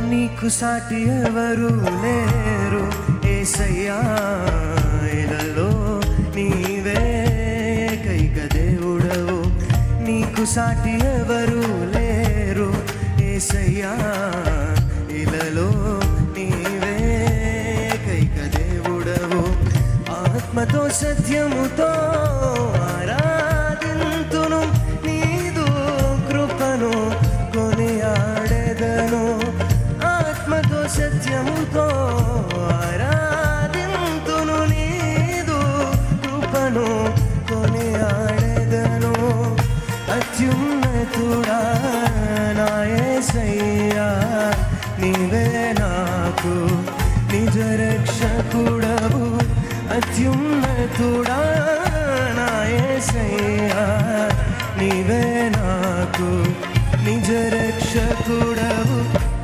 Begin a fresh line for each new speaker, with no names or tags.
నీకు సాటి ఎవరు లేరు యేసయ్యా, ఇలలో నీవే ఏకైక దేవుడవు. నీకు సాటి ఎవరు లేరు యేసయ్యా, ఇలలో నీవే ఏకైక దేవుడవు. ఆత్మతో సత్యముతో ఆరాధింతును, నీదు కృపను కొనియాడెదను. ఆత్మతో సత్యముతో ఆరాధింతును, నీదు కృపను కొనియాడెదను. అత్యున్నతుడా నా యేసయ్యా, నీవే నాకు నిజ రక్షకుడవు. అత్యున్నతుడా నా యేసయ్యా, నీవే నాకు నిజ రక్షకుడవు.